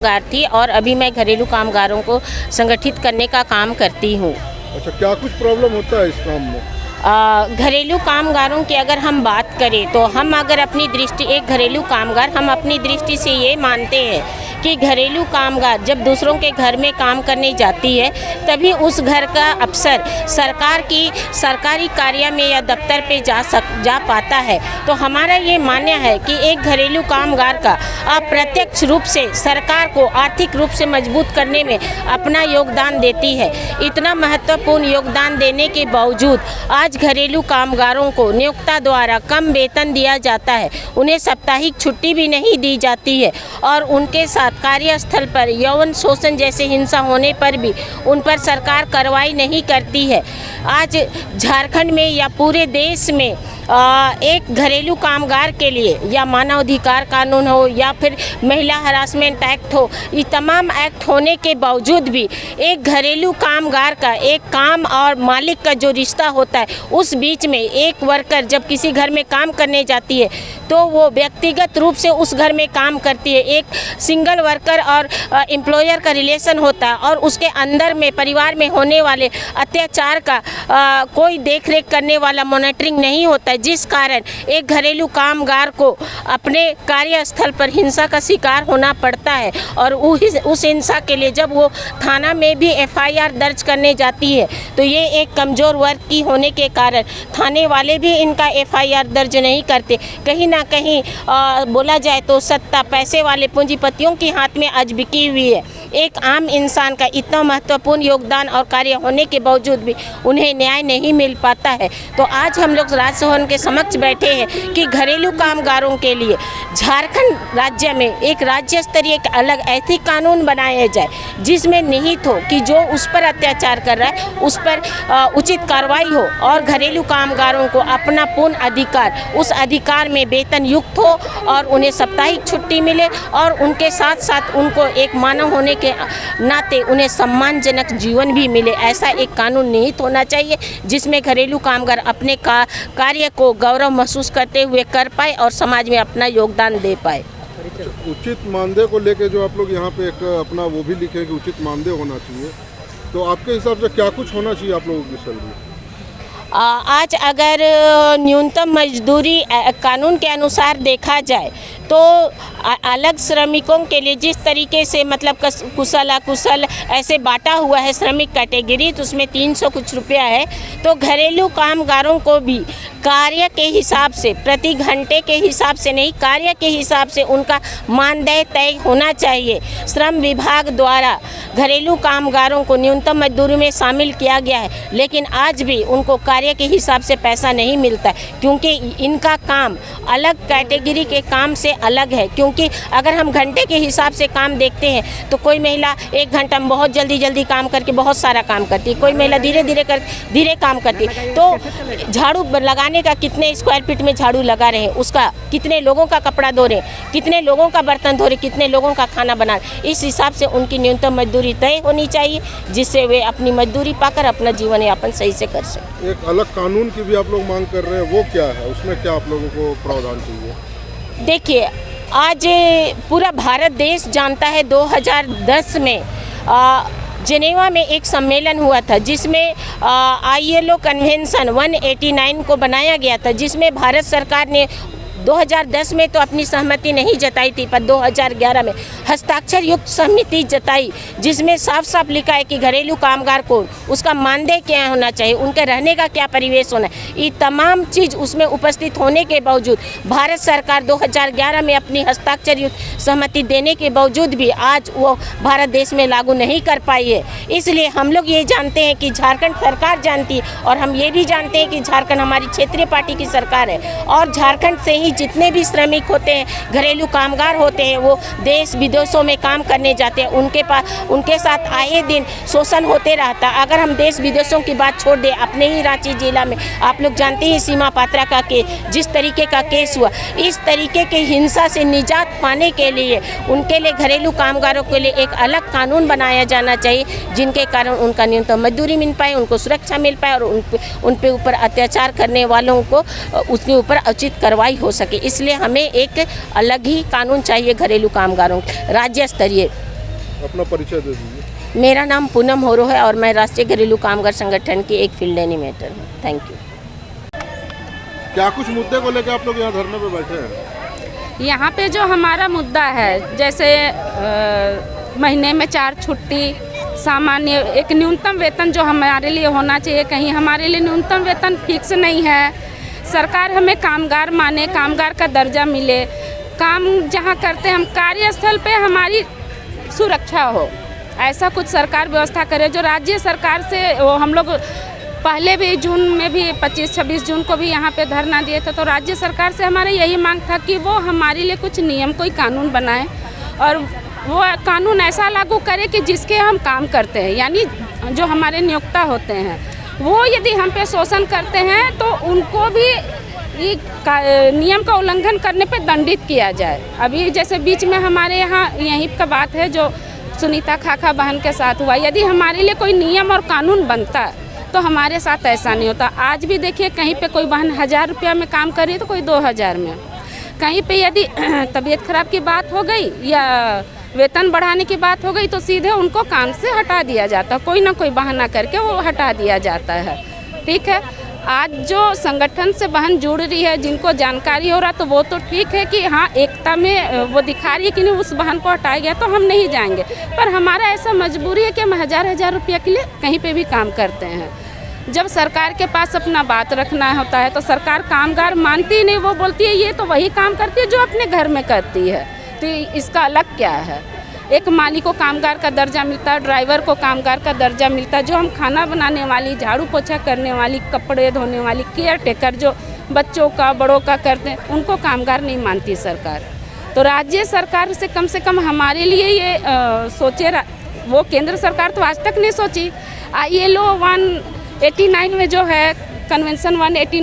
कामगार थी और अभी मैं घरेलू कामगारों को संगठित करने का काम करती हूँ। अच्छा, क्या कुछ प्रॉब्लम होता है इस काम में? घरेलू कामगारों की अगर हम बात करें तो हम अगर अपनी दृष्टि एक घरेलू कामगार हम अपनी दृष्टि से ये मानते हैं कि घरेलू कामगार जब दूसरों के घर में काम करने जाती है तभी उस घर का अफसर सरकारी कार्य में या दफ्तर पे जा पाता है। तो हमारा ये मानना है कि एक घरेलू कामगार का अप्रत्यक्ष रूप से सरकार को आर्थिक रूप से मजबूत करने में अपना योगदान देती है। इतना महत्वपूर्ण योगदान देने के बावजूद आज घरेलू कामगारों को नियोक्ता द्वारा कम वेतन दिया जाता है, उन्हें साप्ताहिक छुट्टी भी नहीं दी जाती है और उनके साथ कार्यस्थल पर यौन शोषण जैसे हिंसा होने पर भी उन पर सरकार कार्रवाई नहीं करती है। आज झारखंड में या पूरे देश में एक घरेलू कामगार के लिए या मानवाधिकार कानून हो या फिर महिला हरासमेंट एक्ट हो, ये तमाम एक्ट होने के बावजूद भी एक घरेलू कामगार का एक काम और मालिक का जो रिश्ता होता है उस बीच में एक वर्कर जब किसी घर में काम करने जाती है तो वो व्यक्तिगत रूप से उस घर में काम करती है। एक सिंगल वर्कर और एम्प्लॉयर का रिलेशन होता है और उसके अंदर में परिवार में होने वाले अत्याचार का कोई देख रेख करने वाला मॉनिटरिंग नहीं होता है, जिस कारण एक घरेलू कामगार को अपने कार्यस्थल पर हिंसा का शिकार होना पड़ता है। और उस हिंसा के लिए जब वो थाना में भी FIR दर्ज करने जाती है तो ये एक कमज़ोर वर्ग की होने के कारण थाने वाले भी इनका FIR दर्ज नहीं करते। कहीं ना कहीं बोला जाए तो सत्ता पैसे वाले पूंजीपतियों के हाथ में आज बिकी हुई है। एक आम इंसान का इतना महत्वपूर्ण योगदान और कार्य होने के बावजूद भी उन्हें न्याय नहीं मिल पाता है। तो आज हम लोग राजभवन के समक्ष बैठे हैं कि घरेलू कामगारों के लिए झारखंड राज्य में एक राज्य स्तरीय एक अलग ऐसी कानून बनाया जाए जिसमें निहित हो कि जो उस पर अत्याचार कर रहा है उस पर उचित कार्रवाई हो और घरेलू कामगारों को अपना पूर्ण अधिकार उस अधिकार में वेतन युक्त हो और उन्हें साप्ताहिक छुट्टी मिले और उनके साथ साथ उनको एक मानव होने के नाते उन्हें सम्मानजनक जीवन भी मिले। ऐसा एक कानून निहित होना चाहिए जिसमें घरेलू कामगार अपने कार्य को गौरव महसूस करते हुए कर पाए और समाज में अपना योगदान दे पाए। उचित मानदेय को लेके जो आप लोग यहाँ पे एक अपना वो भी लिखे कि उचित मानदेय होना चाहिए, तो आपके हिसाब से क्या कुछ होना चाहिए आप लोगों की सैलरी? आज अगर न्यूनतम मजदूरी कानून के अनुसार देखा जाए तो अलग श्रमिकों के लिए जिस तरीके से मतलब कुशल अकुशल ऐसे बांटा हुआ है श्रमिक कैटेगरी, तो उसमें 300 कुछ रुपया है। तो घरेलू कामगारों को भी कार्य के हिसाब से प्रति घंटे के हिसाब से नहीं, कार्य के हिसाब से उनका मानदेय तय होना चाहिए। श्रम विभाग द्वारा घरेलू कामगारों को न्यूनतम मजदूरी में शामिल किया गया है, लेकिन आज भी उनको कार्य के हिसाब से पैसा नहीं मिलता है क्योंकि इनका काम अलग कैटेगरी के काम से अलग है। क्योंकि अगर हम घंटे के हिसाब से काम देखते हैं तो कोई महिला 1 घंटा में बहुत जल्दी काम करके बहुत सारा काम करती है, कोई महिला धीरे काम करती है। तो झाड़ू लगाने का कितने स्क्वायर फीट में झाड़ू लगा रहे हैं, उसका कितने लोगों का कपड़ा धो रहे हैं, कितने लोगों का बर्तन धो रहे, कितने लोगों का खाना बना रहे, इस हिसाब से उनकी न्यूनतम मजदूरी तय होनी चाहिए जिससे वे अपनी मजदूरी पाकर अपना जीवन यापन सही से कर सकें। एक अलग कानून की भी आप लोग मांग कर रहे हैं, वो क्या है, उसमें क्या आप लोगों को प्रावधान चाहिए? देखिए, आज पूरा भारत देश जानता है 2010 में जेनेवा में एक सम्मेलन हुआ था जिसमें ILO कन्वेंशन 189 को बनाया गया था, जिसमें भारत सरकार ने 2010 में तो अपनी सहमति नहीं जताई थी, पर 2011 में हस्ताक्षर युक्त सहमति जताई जिसमें साफ साफ लिखा है कि घरेलू कामगार को उसका मानदेय क्या होना चाहिए, उनके रहने का क्या परिवेश होना है। ये तमाम चीज़ उसमें उपस्थित होने के बावजूद भारत सरकार 2011 में अपनी हस्ताक्षर युक्त सहमति देने के बावजूद भी आज वो भारत देश में लागू नहीं कर पाई है। इसलिए हम लोग ये जानते हैं कि झारखंड सरकार जानती है और हम ये भी जानते हैं कि झारखंड हमारी क्षेत्रीय पार्टी की सरकार है और झारखंड से ही जितने भी श्रमिक होते हैं, घरेलू कामगार होते हैं, वो देश विदेशों में काम करने जाते हैं, उनके साथ आए दिन शोषण होते रहता। अगर हम देश विदेशों की बात छोड़ दें, अपने ही रांची जिला में आप लोग जानते हैं सीमा पात्रा का जिस तरीके का केस हुआ, इस तरीके के हिंसा से निजात पाने के लिए उनके लिए घरेलू कामगारों के लिए एक अलग कानून बनाया जाना चाहिए जिनके कारण उनका न्यूनतम मजदूरी मिल पाए, उनको सुरक्षा मिल पाए और उन पे ऊपर अत्याचार करने वालों को उसके ऊपर उचित कार्रवाई हो सके। इसलिए हमें एक अलग ही कानून चाहिए घरेलू कामगारों राज्य स्तरीय। अपना परिचय दे दीजिए। मेरा नाम पूनम होरो है और मैं राष्ट्रीय घरेलू कामगार संगठन की एक फील्ड एनिमेटर हूँ। Thank you. क्या कुछ मुद्दे को लेकर आप लोग यहाँ धरने पे बैठे हैं? यहाँ पे जो हमारा मुद्दा है, जैसे महीने में 4 छुट्टी, सामान्य एक न्यूनतम वेतन जो हमारे लिए होना चाहिए, कहीं हमारे लिए न्यूनतम वेतन फिक्स नहीं है। सरकार हमें कामगार माने, कामगार का दर्जा मिले, काम जहाँ करते हैं हम कार्यस्थल पे हमारी सुरक्षा हो, ऐसा कुछ सरकार व्यवस्था करे। जो राज्य सरकार से वो हम लोग पहले भी जून में भी 25-26 जून को भी यहाँ पे धरना दिए थे, तो राज्य सरकार से हमारा यही मांग था कि वो हमारे लिए कुछ नियम, कोई कानून बनाए और वो कानून ऐसा लागू करे कि जिसके हम काम करते हैं, यानी जो हमारे नियोक्ता होते हैं वो यदि हम पे शोषण करते हैं तो उनको भी नियम का उल्लंघन करने पे दंडित किया जाए। अभी जैसे बीच में हमारे यहाँ यहीं का बात है जो सुनीता खाखा बहन के साथ हुआ, यदि हमारे लिए कोई नियम और कानून बनता तो हमारे साथ ऐसा नहीं होता। आज भी देखिए कहीं पे कोई बहन 1000 रुपया में काम कर रही है तो कोई 2000 में, कहीं पे यदि तबीयत खराब की बात हो गई या वेतन बढ़ाने की बात हो गई तो सीधे उनको काम से हटा दिया जाता, कोई ना कोई बहाना करके वो हटा दिया जाता है। ठीक है, आज जो संगठन से बहन जुड़ रही है, जिनको जानकारी हो रहा, तो वो तो ठीक है कि हाँ एकता में वो दिखा रही है कि नहीं उस बहन को हटाया गया तो हम नहीं जाएंगे, पर हमारा ऐसा मजबूरी है कि हम 1000 रुपया के लिए कहीं पे भी काम करते हैं। जब सरकार के पास अपना बात रखना होता है तो सरकार कामगार मानती ही नहीं, वो बोलती है ये तो वही काम करती है जो अपने घर में करती है, तो इसका अलग क्या है। एक माली को कामगार का दर्जा मिलता है, ड्राइवर को कामगार का दर्जा मिलता है, जो हम खाना बनाने वाली, झाड़ू पोछा करने वाली, कपड़े धोने वाली, केयर टेकर जो बच्चों का बड़ों का करते हैं, उनको कामगार नहीं मानती सरकार। तो राज्य सरकार से कम हमारे लिए ये सोचे, वो केंद्र सरकार तो आज तक नहीं सोची। ILO 189 में जो है कन्वेंशन 189